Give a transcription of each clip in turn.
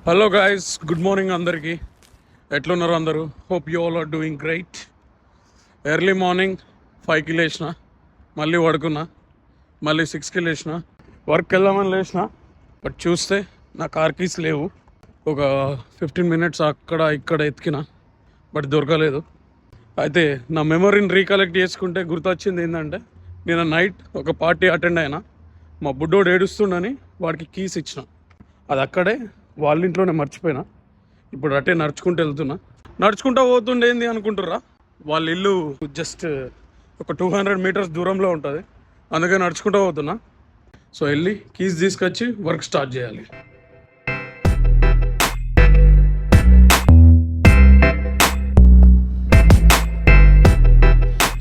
Hello guys, good morning అందరికీ. ఎట్లున్నారు అందరూ? Hope you all are doing great. Early morning 5కి లేచిన, మళ్ళీ పడుకున్నా, మళ్ళీ 6కి లేచిన, వర్క్కి వెళ్దామని లేచిన. బట్ చూస్తే నా కార్ కీస్ లేవు. ఒక 15 మినిట్స్ అక్కడ ఇక్కడ ఎతికిన, బట్ దొరకలేదు. అయితే నా మెమరీని రీకలెక్ట్ చేసుకుంటే గుర్తొచ్చింది ఏంటంటే, నేను నైట్ ఒక పార్టీ అటెండ్ అయినా. మా బుడ్డోడు ఏడుస్తుండని వాడికి కీస్ ఇచ్చిన. అది అక్కడే వాళ్ళ ఇంట్లోనే మర్చిపోయినా. ఇప్పుడు అట్టే నడుచుకుంటూ వెళ్తున్నా. నడుచుకుంటూ పోతుండే ఏంది అనుకుంటుర్రా, వాళ్ళ ఇల్లు జస్ట్ ఒక 200 మీటర్స్ దూరంలో ఉంటుంది. అందుకే నడుచుకుంటూ పోతున్నా. సో వెళ్ళి కీస్ తీసుకొచ్చి వర్క్ స్టార్ట్ చేయాలి.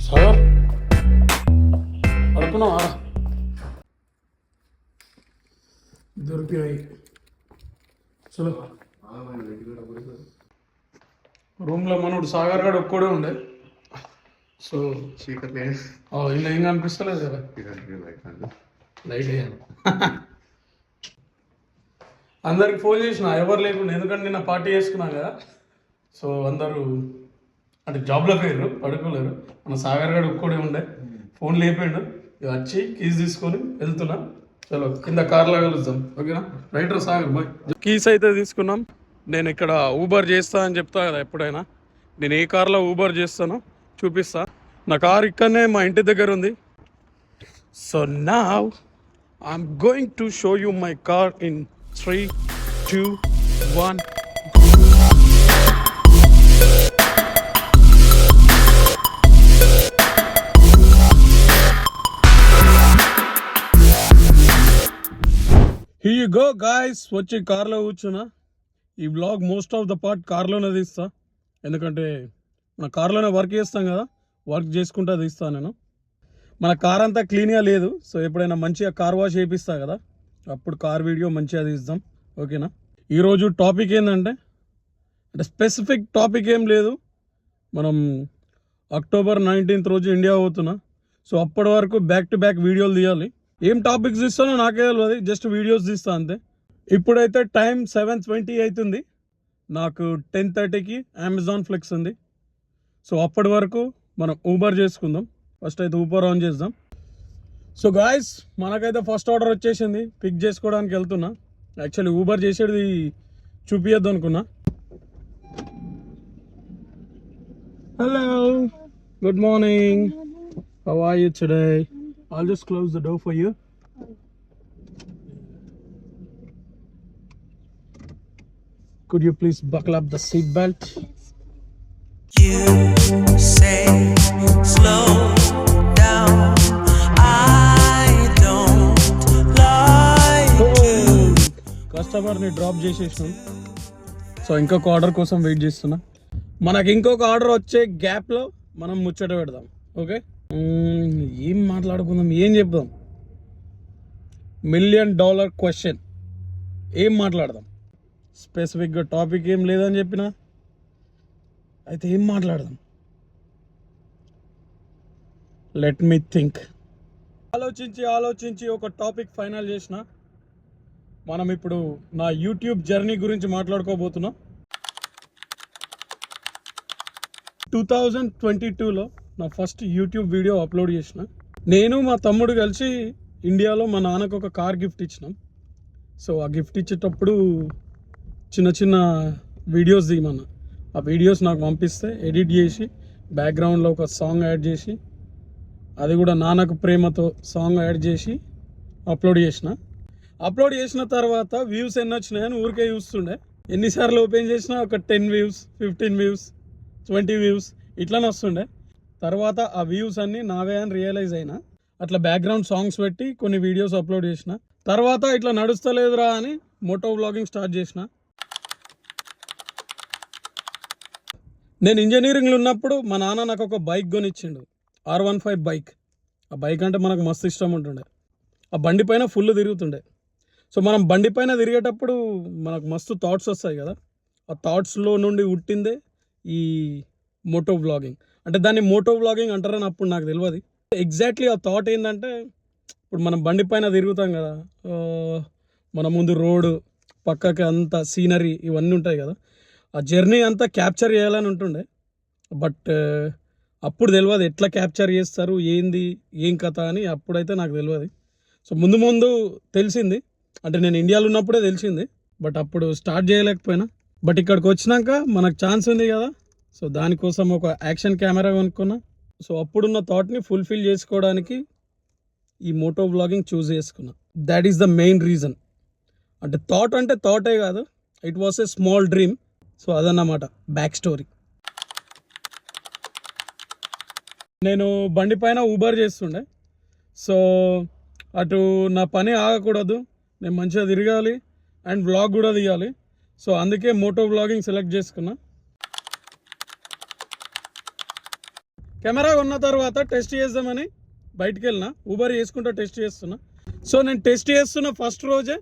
సార్ అడుగుతున్నావా? దొరికినాయి. చలో, రూమ్లో మనోడు సాగర్ గారు ఒక్కడే ఉండే. సో ఇలా ఏం కనిపిస్తలేదు కదా, లైట్ వేయాలి. అందరికి ఫోన్ చేసిన, ఎవరు లేకుండా, ఎందుకంటే నిన్న పార్టీ చేసుకున్నాం కదా. సో అందరూ అంటే జాబ్లో పోయారు, పడుకోలేరు. మన సాగర్ గారు ఒక్కడే ఉండే, ఫోన్ లేపాడు. వచ్చి కీస్ తీసుకొని వెళ్తున్నా. చలో కింద కార్లో కలుద్దాం, ఓకేనా? Writer Sagar bye. కీస్ అయితే తీసుకున్నాం. నేను ఇక్కడ ఊబర్ చేస్తా అని చెప్తా కదా ఎప్పుడైనా. నేను ఏ కార్లో ఊబర్ చేస్తానో చూపిస్తా. నా కార్ ఇక్కడనే మా ఇంటి దగ్గర ఉంది. So now I'm going to show you my car in 3, 2, 1. Here you go guys. వచ్చి కార్లో కూర్చున్నా. ఈ vlog most of the part కార్లోనే తీస్తా, ఎందుకంటే మన కార్లోనే వర్క్ చేస్తాం కదా. వర్క్ చేసుకుంటా తీస్తా నేను. మన కార్ అంతా క్లీన్గా లేదు. సో ఎప్పుడైనా మంచిగా కార్ వాష్ చేపిస్తా కదా, అప్పుడు కార్ వీడియో మంచిగా తీస్తాం, ఓకేనా? ఈరోజు టాపిక్ ఏంటంటే, స్పెసిఫిక్ టాపిక్ ఏం లేదు. మనం అక్టోబర్ 19th రోజు ఇండియా పోతున్నా. సో అప్పటి వరకు బ్యాక్ టు బ్యాక్ వీడియోలు తీయాలి. ఏం టాపిక్స్ తీస్తానో నాకే తెలియదు, జస్ట్ వీడియోస్ తీస్తా అంతే. ఇప్పుడైతే టైం 7:20 అవుతుంది. నాకు 10:30కి అమెజాన్ ఫ్లెక్స్ ఉంది. సో అప్పటి వరకు మనం ఊబర్ చేసుకుందాం. ఫస్ట్ అయితే ఊబర్ ఆన్ చేద్దాం. సో గాయస్, మనకైతే ఫస్ట్ ఆర్డర్ వచ్చేసింది. పిక్ చేసుకోవడానికి వెళ్తున్నా. యాక్చువల్లీ ఊబర్ చేసేది చూపియద్దు అనుకున్నా. Hello, good morning. How are you today? I'll just close the door for you. Could you please buckle up the seat belt? You say slow down. I don't like కస్టమర్ని drop చేసేసాం. So ఇంకొక order కోసం wait చేస్తున్నా. మనకి ఇంకొక order వచ్చే గ్యాప్లో మనం ముచ్చట పెడదాం, ఓకే? ఏం మాట్లాడుకుందాం, ఏం చెప్దాం? $1 million క్వశ్చన్. ఏం మాట్లాడదాం? స్పెసిఫిక్గా టాపిక్ ఏం లేదని చెప్పిన, అయితే ఏం మాట్లాడదాం? Let me think. ఆలోచించి ఒక టాపిక్ ఫైనల్ చేసిన. మనం ఇప్పుడు నా యూట్యూబ్ జర్నీ గురించి మాట్లాడుకోబోతున్నాం. 2022లో నా ఫస్ట్ యూట్యూబ్ వీడియో అప్లోడ్ చేసిన. నేను మా తమ్ముడు కలిసి ఇండియాలో మా నాన్నకు ఒక కార్ గిఫ్ట్ ఇచ్చినాం. సో ఆ గిఫ్ట్ ఇచ్చేటప్పుడు చిన్న చిన్న వీడియోస్ దిగమన్నా. ఆ వీడియోస్ నాకు పంపిస్తే ఎడిట్ చేసి బ్యాక్గ్రౌండ్లో ఒక సాంగ్ యాడ్ చేసి, అది కూడా నాన్నకు ప్రేమతో సాంగ్ యాడ్ చేసి అప్లోడ్ చేసిన తర్వాత వ్యూస్ ఎన్ని వచ్చినాయని ఊరికే చూస్తుండే. ఎన్నిసార్లు ఓపెన్ చేసినా ఒక 10 వ్యూస్, 15 వ్యూస్, 20 వ్యూస్ ఇట్లానే వస్తుండే. తర్వాత ఆ వ్యూస్ అన్నీ నావే అని రియలైజ్ అయినా. అట్లా బ్యాక్గ్రౌండ్ సాంగ్స్ పెట్టి కొన్ని వీడియోస్ అప్లోడ్ చేసిన. తర్వాత ఇట్లా నడుస్తలేదురా అని మోటో వ్లాగింగ్ స్టార్ట్ చేసిన. నేను ఇంజనీరింగ్లో ఉన్నప్పుడు మా నాన్న నాకు ఒక బైక్ కొనిచ్చిండు, R15 బైక్. ఆ బైక్ అంటే మనకు మస్తు ఇష్టం ఉంటుండే. ఆ బండి పైన ఫుల్ తిరుగుతుండే. సో మనం బండి పైన తిరిగేటప్పుడు మనకు మస్తు థాట్స్ వస్తాయి కదా. ఆ థాట్స్లో నుండి పుట్టిందే ఈ మోటో వ్లాగింగ్. అంటే దాన్ని మోటో వ్లాగింగ్ అంటారని అప్పుడు నాకు తెలియదు. ఎగ్జాక్ట్లీ ఆ థాట్ ఏంటంటే, ఇప్పుడు మనం బండి పైన తిరుగుతాం కదా, మన ముందు రోడ్డు, పక్కకి అంత సీనరీ ఇవన్నీ ఉంటాయి కదా, ఆ జర్నీ అంతా క్యాప్చర్ చేయాలని ఉంటుండే. బట్ అప్పుడు తెలియదు ఎట్లా క్యాప్చర్ చేస్తారు, ఏంది ఏం కథ అని అప్పుడైతే నాకు తెలియదు. సో ముందు ముందు తెలిసింది, అంటే నేను ఇండియాలో ఉన్నప్పుడే తెలిసింది, బట్ అప్పుడు స్టార్ట్ చేయలేకపోయినా. బట్ ఇక్కడికి వచ్చినాక మనకు ఛాన్స్ ఉంది కదా, సో దానికోసం ఒక యాక్షన్ కెమెరా కొనుక్కున్నా. సో అప్పుడున్న థాట్ని ఫుల్ఫిల్ చేసుకోవడానికి ఈ మోటో వ్లాగింగ్ చూస్ చేసుకున్నా. That is the main reason. అంటే థాటే కాదు, it was a small dream. So అదన్నమాట బ్యాక్ స్టోరీ. నేను బండి పైన ఊబర్ చేస్తుండే. సో అటు నా పని ఆగకూడదు, నేను మంచిగా తిరగాలి అండ్ వ్లాగ్ కూడా తీయాలి. సో అందుకే మోటో వ్లాగింగ్ సెలెక్ట్ చేసుకున్నా. కెమెరా ఉన్న తర్వాత టెస్ట్ చేద్దామని బయటికి వెళ్ళిన, ఊబర్ చేసుకుంటూ టెస్ట్ చేస్తున్నా. సో నేను టెస్ట్ చేస్తున్న ఫస్ట్ రోజే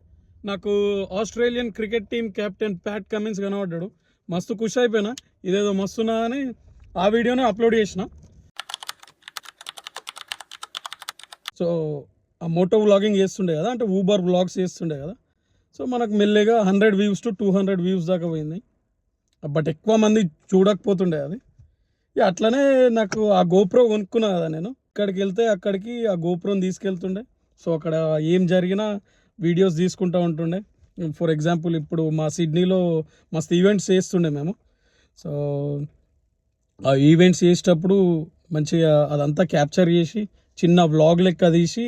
నాకు Australian cricket team captain Pat Cummins కనబడ్డాడు. మస్తు ఖుషి అయిపోయినా, ఇదేదో మస్తున్నా అని ఆ వీడియోని అప్లోడ్ చేసిన. సో ఆ మోటో వ్లాగింగ్ చేస్తుండే కదా, అంటే ఊబర్ వ్లాగ్స్ చేస్తుండే కదా. సో మనకు మెల్లిగా 100 వ్యూస్ టు 200 వ్యూస్ దాకా పోయింది. బట్ ఎక్కువ మంది చూడకపోతుండే అది. అట్లనే నాకు ఆ గోప్రో కొనుక్కున్నా కదా నేను. ఇక్కడికి వెళ్తే అక్కడికి ఆ గోప్రోని తీసుకెళ్తుండే. సో అక్కడ ఏం జరిగినా వీడియోస్ తీసుకుంటూ ఉంటుండే. ఫర్ ఎగ్జాంపుల్ ఇప్పుడు మా సిడ్నీలో మస్తు ఈవెంట్స్ చేస్తుండే మేము. సో ఆ ఈవెంట్స్ చేసేటప్పుడు మంచిగా అదంతా క్యాప్చర్ చేసి చిన్న వ్లాగ్ లెక్క తీసి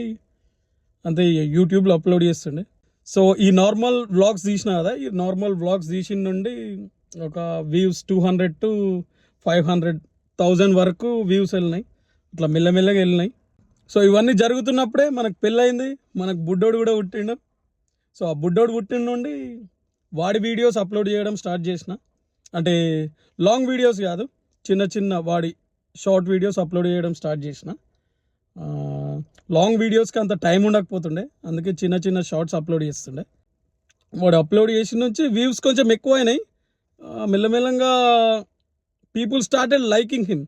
అంతే యూట్యూబ్లో అప్లోడ్ చేస్తుండే. సో ఈ నార్మల్ వ్లాగ్స్ తీసిన కదా, ఈ నార్మల్ వ్లాగ్స్ తీసిన నుండి ఒక వ్యూస్ 200 to 500,000 వరకు వ్యూస్ వెళ్ళినాయి. ఇట్లా మెల్లమెల్లగా వెళ్ళినాయి. సో ఇవన్నీ జరుగుతున్నప్పుడే మనకు పెళ్ళయింది, మనకు బుడ్డోడు కూడా పుట్టిండు. సో ఆ బుడ్డోడు పుట్టిన నుండి వాడి వీడియోస్ అప్లోడ్ చేయడం స్టార్ట్ చేసిన. అంటే లాంగ్ వీడియోస్ కాదు, చిన్న చిన్న వాడి షార్ట్ వీడియోస్ అప్లోడ్ చేయడం స్టార్ట్ చేసిన. లాంగ్ వీడియోస్కి అంత టైం ఉండకపోతుండే, అందుకే చిన్న చిన్న షార్ట్స్ అప్లోడ్ చేస్తుండే. వాడు అప్లోడ్ చేసిన నుంచి వ్యూస్ కొంచెం ఎక్కువ అయినాయి. మెల్లమెల్లంగా పీపుల్ స్టార్టెడ్ లైకింగ్ హిమ్.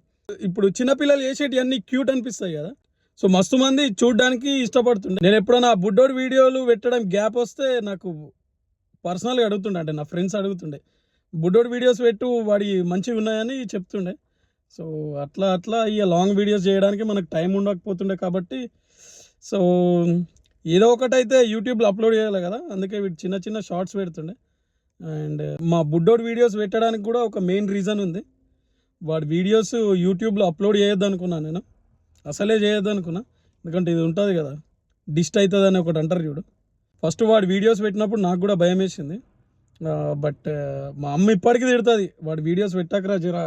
ఇప్పుడు చిన్నపిల్లలు చేసేటి అన్నీ క్యూట్ అనిపిస్తాయి కదా, సో మస్తు మంది చూడడానికి ఇష్టపడుతుండే. నేను ఎప్పుడైనా ఆ బుడ్డోడు వీడియోలు పెట్టడం గ్యాప్ వస్తే నాకు పర్సనల్గా అడుగుతుండే, అంటే నా ఫ్రెండ్స్ అడుగుతుండే, బుడ్డోడు వీడియోస్ పెట్టు వాడి మంచిగా ఉన్నాయని చెప్తుండే. సో అట్లా ఇక లాంగ్ వీడియోస్ చేయడానికి మనకు టైం ఉండకపోతుండే కాబట్టి, సో ఏదో ఒకటైతే యూట్యూబ్లో అప్లోడ్ చేయాలి కదా, అందుకే వీటి చిన్న చిన్న షార్ట్స్ పెడుతుండే. అండ్ మా బుడ్డోడు వీడియోస్ పెట్టడానికి కూడా ఒక మెయిన్ రీజన్ ఉంది. వాడి వీడియోస్ యూట్యూబ్లో అప్లోడ్ చేయొద్దు అనుకున్నా నేను, అసలే చేయొద్దు అనుకున్నా. ఎందుకంటే ఇది ఉంటుంది కదా, డిస్ట్ అవుతుంది అని ఒకటి అంటారు చూడు. ఫస్ట్ వాడి వీడియోస్ పెట్టినప్పుడు నాకు కూడా భయం వేసింది. బట్ మా అమ్మ ఇప్పటికీ తిడుతుంది, వాడి వీడియోస్ పెట్టాకరా జర,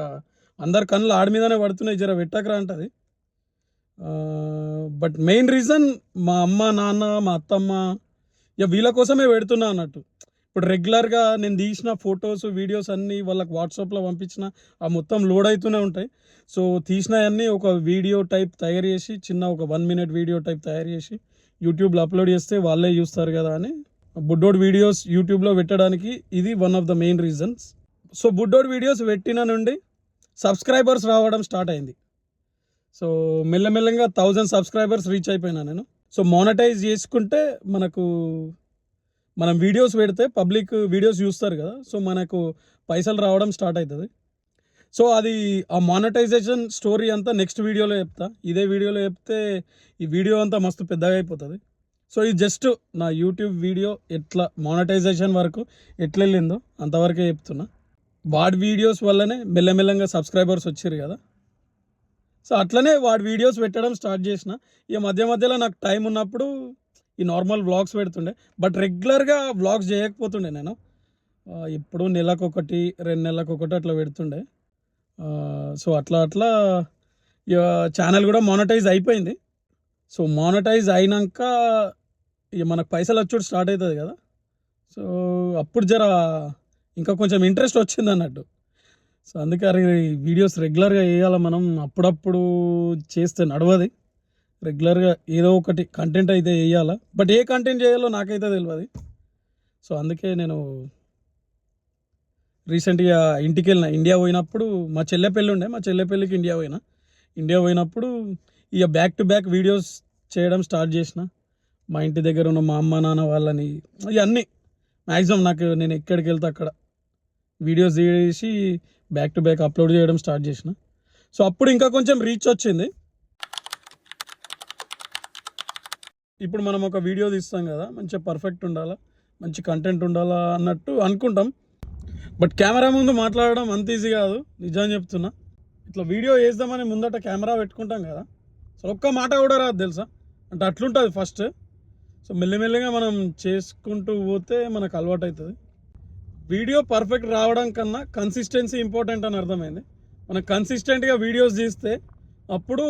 అందరు కళ్ళు ఆడి మీదనే పడుతున్నాయి, జర పెట్టాకరా అంటది. బట్ మెయిన్ రీజన్ మా అమ్మ నాన్న మా అత్తమ్మ ఇక వీళ్ళ కోసమే పెడుతున్నా అన్నట్టు. ఇప్పుడు రెగ్యులర్గా నేను తీసిన ఫొటోస్ వీడియోస్ అన్నీ వాళ్ళకి వాట్సాప్లో పంపించిన ఆ మొత్తం లోడ్ అవుతూనే ఉంటాయి. సో తీసినవన్నీ ఒక వీడియో టైప్ తయారు చేసి, చిన్న ఒక 1 minute వీడియో టైప్ తయారు చేసి యూట్యూబ్లో అప్లోడ్ చేస్తే వాళ్ళే చూస్తారు కదా అని బుడ్డోడ్ వీడియోస్ యూట్యూబ్లో పెట్టడానికి ఇది one of the main reasons. So బుడ్డోడ్ వీడియోస్ పెట్టిన నుండి సబ్స్క్రైబర్స్ రావడం స్టార్ట్ అయింది. సో మెల్లమెల్లంగా 1000 సబ్స్క్రైబర్స్ రీచ్ అయిపోయినా నేను. సో మానిటైజ్ చేసుకుంటే మనకు, మనం వీడియోస్ పెడితే పబ్లిక్ వీడియోస్ చూస్తారు కదా, సో మనకు పైసలు రావడం స్టార్ట్ అవుతుంది. సో అది ఆ మానిటైజేషన్ స్టోరీ అంతా నెక్స్ట్ వీడియోలో చెప్తా. ఇదే వీడియోలో చెప్తే ఈ వీడియో అంతా మస్తు పెద్దగా అయిపోతుంది. సో ఇది జస్ట్ నా యూట్యూబ్ వీడియో ఎట్లా మానిటైజేషన్ వరకు ఎట్లా వెళ్ళిందో అంతవరకే చెప్తున్నా. వాడి వీడియోస్ వల్లనే మెల్లమెల్లంగా సబ్స్క్రైబర్స్ వచ్చారు కదా. సో అట్లనే వాడి వీడియోస్ పెట్టడం స్టార్ట్ చేసిన. ఇక మధ్యలో నాకు టైం ఉన్నప్పుడు ఈ నార్మల్ వ్లాగ్స్ పెడుతుండే, బట్ రెగ్యులర్గా వ్లాగ్స్ చేయకపోతుండే నేను. ఇప్పుడు నెలకొకటి 2 నెలలకొకటి అట్లా పెడుతుండే. సో అట్లా ఇక ఛానల్ కూడా మానిటైజ్ అయిపోయింది. సో మానిటైజ్ అయినాక ఇక మనకు పైసలు వచ్చుడు స్టార్ట్ అవుతుంది కదా. సో అప్పుడు జర ఇంకా కొంచెం ఇంట్రెస్ట్ వచ్చింది అన్నట్టు. సో అందుకే అరే వీడియోస్ రెగ్యులర్గా వేయాలి మనం, అప్పుడప్పుడు చేస్తే నడవది. రెగ్యులర్గా ఏదో ఒకటి కంటెంట్ అయితే వేయాలా, బట్ ఏ కంటెంట్ చేయాలో నాకైతే తెలియదు. సో అందుకే నేను రీసెంట్గా ఇంటికి వెళ్ళిన, ఇండియా పోయినప్పుడు మా చెల్లె పెళ్ళి ఉండే, మా చెల్లె పెళ్ళికి ఇండియా పోయినప్పుడు ఇక బ్యాక్ టు బ్యాక్ వీడియోస్ చేయడం స్టార్ట్ చేసిన. మా ఇంటి దగ్గర ఉన్న మా అమ్మ నాన్న వాళ్ళని, ఇవన్నీ మ్యాక్సిమం నేను ఎక్కడికి వెళ్తే అక్కడ వీడియోస్ చేసి బ్యాక్ టు బ్యాక్ అప్లోడ్ చేయడం స్టార్ట్ చేసిన. సో అప్పుడు ఇంకా కొంచెం రీచ్ వచ్చింది. ఇప్పుడు మనం ఒక వీడియో తీస్తాం కదా, మంచిగా పర్ఫెక్ట్ ఉండాలా, మంచి కంటెంట్ ఉండాలా అన్నట్టు అనుకుంటాం. బట్ కెమెరా ముందు మాట్లాడడం అంత ఈజీ కాదు, నిజం చెప్తున్నా. ఇట్లా వీడియో వేద్దామని ముందట కెమెరా పెట్టుకుంటాం కదా, సో ఒక్క మాట కూడా రాదు తెలుసా, అంటే అట్లుంటుంది ఫస్ట్. సో మెల్లిమెల్లిగా మనం చేసుకుంటూ పోతే మనకు అలవాటు అవుతుంది. వీడియో పర్ఫెక్ట్ రావడం కన్నా కన్సిస్టెన్సీ ఇంపార్టెంట్ అని అర్థమైంది. మనం కన్సిస్టెంట్గా వీడియోస్ తీస్తే అప్పుడు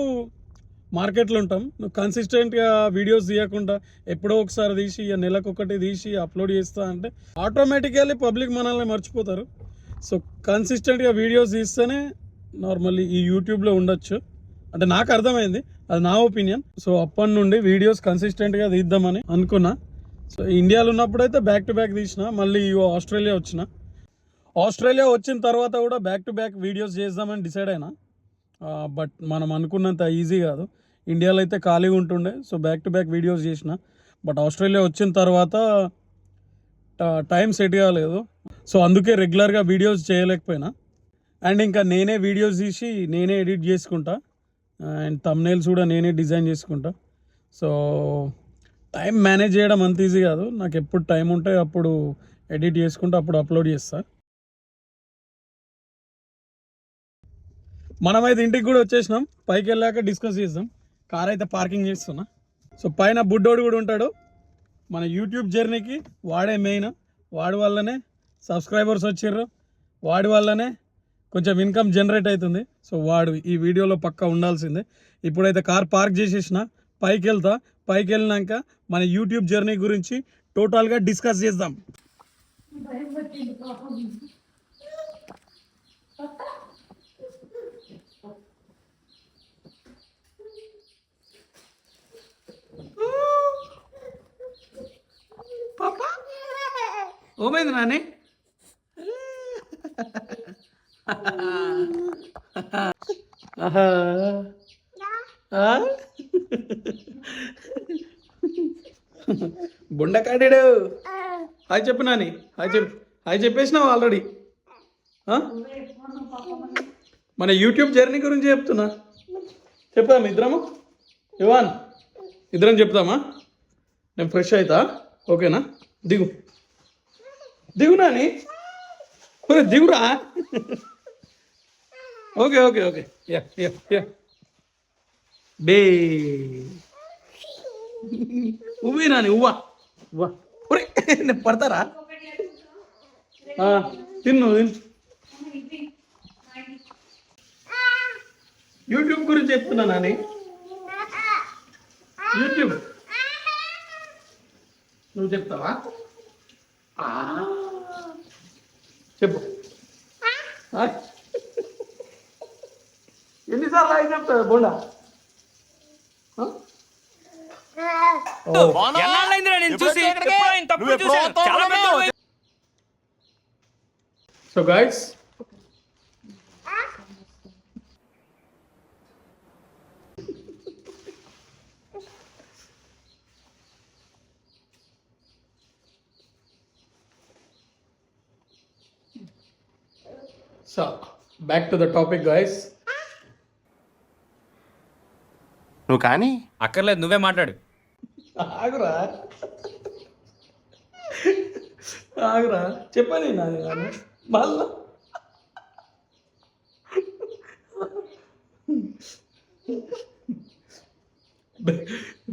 మార్కెట్లో ఉంటాం. నువ్వు కన్సిస్టెంట్గా వీడియోస్ తీయకుండా ఎప్పుడో ఒకసారి తీసి నెలకొకటి తీసి అప్లోడ్ చేస్తా అంటే ఆటోమేటికల్లీ పబ్లిక్ మనల్ని మర్చిపోతారు. సో కన్సిస్టెంట్గా వీడియోస్ తీస్తేనే నార్మల్లీ ఈ యూట్యూబ్లో ఉండొచ్చు అంటే నాకు అర్థమైంది, అది నా ఒపీనియన్. సో అప్పటి నుండి వీడియోస్ కన్సిస్టెంట్గా తీద్దామని అనుకున్నా. సో ఇండియాలో ఉన్నప్పుడు అయితే బ్యాక్ టు బ్యాక్ తీసిన, మళ్ళీ ఆస్ట్రేలియా వచ్చిన. ఆస్ట్రేలియా వచ్చిన తర్వాత కూడా బ్యాక్ టు బ్యాక్ వీడియోస్ చేద్దామని డిసైడ్ అయినా. బట్ మనం అనుకున్నంత ఈజీ కాదు. ఇండియాలో అయితే ఖాళీగా ఉంటుండే, so back to back videos చేసిన. బట్ ఆస్ట్రేలియా వచ్చిన తర్వాత టైం సెట్ కాలేదు, సో అందుకే రెగ్యులర్గా వీడియోస్ చేయలేకపోయినా. అండ్ ఇంకా నేనే వీడియోస్ తీసి నేనే ఎడిట్ చేసుకుంటా, అండ్ థంబ్నెయిల్స్ కూడా నేనే డిజైన్ చేసుకుంటా. సో టైం మేనేజ్ చేయడం అంత ఈజీ కాదు. నాకు ఎప్పుడు టైం ఉంటే అప్పుడు ఎడిట్ చేసుకుంటూ అప్పుడు అప్లోడ్ చేస్తా. మనమైతే ఇంటికి కూడా వచ్చేసినాం, పైకి వెళ్ళాక డిస్కస్ చేద్దాం. కార్ అయితే పార్కింగ్ చేస్తున్నా. సో పైన బుడ్డోడు కూడా ఉంటాడు. మన యూట్యూబ్ జర్నీకి వాడే మెయిన్, వాడి వల్లనే సబ్స్క్రైబర్స్ వచ్చిర్రు, వాడి వల్లనే కొంచెం ఇన్కమ్ జనరేట్ అవుతుంది. సో వాడు ఈ వీడియోలో పక్కా ఉండాల్సిందే. ఇప్పుడైతే కార్ పార్క్ చేసేసిన, పైకి వెళ్తా. పైకి వెళ్ళినాక మన యూట్యూబ్ జర్నీ గురించి టోటల్గా డిస్కస్ చేద్దాం. పాపా ఓమైంది నాని? బుండకాడేడు హాయ్ చెప్పు నాని, హాయ్ చెప్పేసినావు ఆల్రెడీ. మన యూట్యూబ్ జర్నీ గురించి చెప్తున్నా, చెప్తామా ఇద్దరము? ఇవాన్ ఇద్దరం చెప్తామా? నేను ఫ్రెష్ అవుతా, ఓకేనా? దిగు నాని, దిగురా. Okay okay okay, yeah yeah yeah బే ఉవ్వి నాని, ఉవ్వా ఉవ్వా. ఒరే నేను పడతారా? తిన్ను. యూట్యూబ్ గురించి చెప్తున్నా నాని, యూట్యూబ్ నువ్వు చెప్తావా? చెప్పు. ఎన్నిసార్లు ఆయన చెప్తావు bonda? So guys, so back to the topic guys. నువ్వు కానీ అక్కర్లేదు, నువ్వే మాట్లాడు. ఆగురా ఆగురా, చెప్పని నాని మళ్ళా.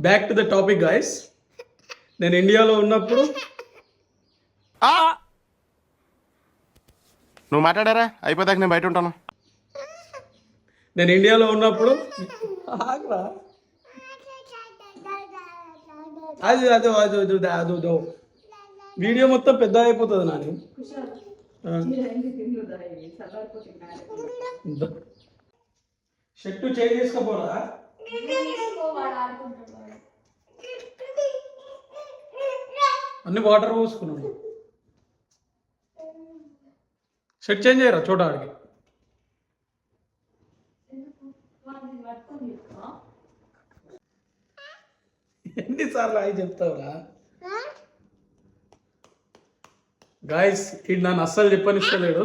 Back to the topic guys. నేను ఇండియాలో ఉన్నప్పుడు నువ్వు మాట్లాడారా? అయిపోతాక నేను బయట ఉంటాను. నేను ఇండియాలో ఉన్నప్పుడు ఆగురా, అది అదో అదో అదో అదో వీడియో మొత్తం పెద్ద అయిపోతుంది నాని. Shirt change చేసుకోపోరా. అన్ని వాటర్ పోసుకున్నాను. షర్ట్ చేంజ్ చేయరా చోట ఆడికి. ఎన్నిసార్లు అవి చెప్తావురా? గాయస్ ఇది నన్ను అస్సలు చెప్పనిస్తలేడు.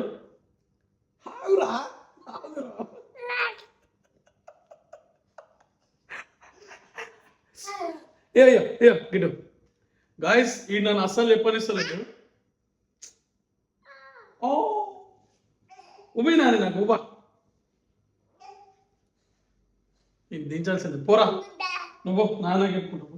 ఏ గిడు గాయస్ ఇది నన్ను అస్సలు చెప్పనిస్తలేడు. ఓ ఉబి నాని నాకు ఉబా ఇది దించాల్సింది. పోరా నువ్వు నాన్న చెప్పుకుంటావు.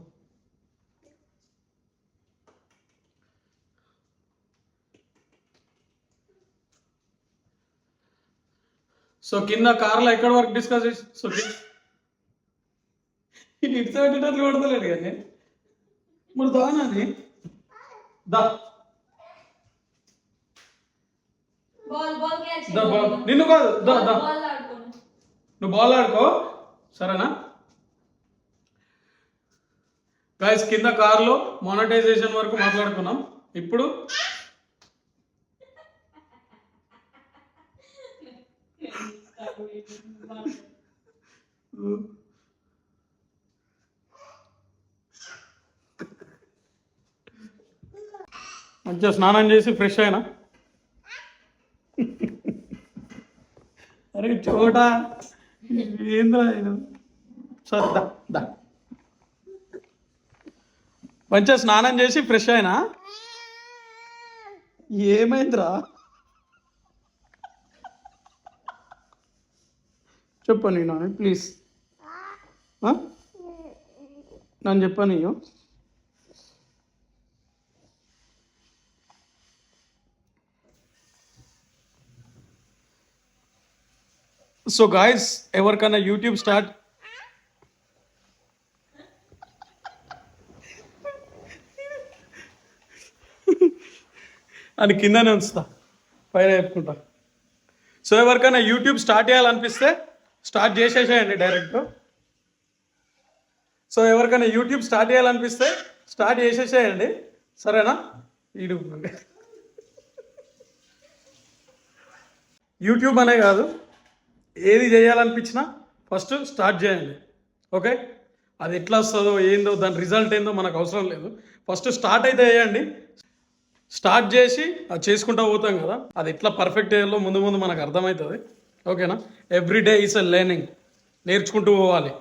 సో కింద కార్లో ఎక్కడి వరకు డిస్కస్ చేసి సో ఇది ఇటు పెట్టేటట్లు కొడతలేడు కానీ మరి దాని దా నిన్ను కాదు దా దా నువ్వు బాల్ ఆడుకో సరేనా. గైస్ కింద కార్లో మానిటైజేషన్ వరకు మాట్లాడుకున్నాం. ఇప్పుడు మంచిగా స్నానం చేసి ఫ్రెష్ అయినా. అరే చోటా ఏంద్రా సరే దా దా మంచిగా స్నానం చేసి ఫ్రెష్ అయినా. ఏమైందిరా చెప్పని నాని ప్లీజ్ నన్ను చెప్పని. సో గాయస్ ఎవరికైనా యూట్యూబ్ స్టార్ట్ అని కిందనే ఉంచుతా పైన చెప్పుకుంటా. సో ఎవరికైనా యూట్యూబ్ స్టార్ట్ చేయాలనిపిస్తే స్టార్ట్ చేసేసేయండి డైరెక్ట్. సో ఎవరికైనా యూట్యూబ్ స్టార్ట్ చేయాలనిపిస్తే స్టార్ట్ చేసేసేయండి సరేనా. వీడు యూట్యూబ్ అనే కాదు ఏది చేయాలనిపించినా ఫస్ట్ స్టార్ట్ చేయండి. ఓకే అది ఎట్లా వస్తుందో ఏందో దాని రిజల్ట్ ఏందో మనకు అవసరం లేదు. ఫస్ట్ స్టార్ట్ అయితే చేయండి. స్టార్ట్ చేసి అది చేసుకుంటూ పోతాం కదా అది ఎట్లా పర్ఫెక్ట్ అయ్యేలో ముందు ముందు మనకు అర్థమవుతుంది. ఓకేనా. Every day is a learning. నేర్చుకుంటూ పోవాలి.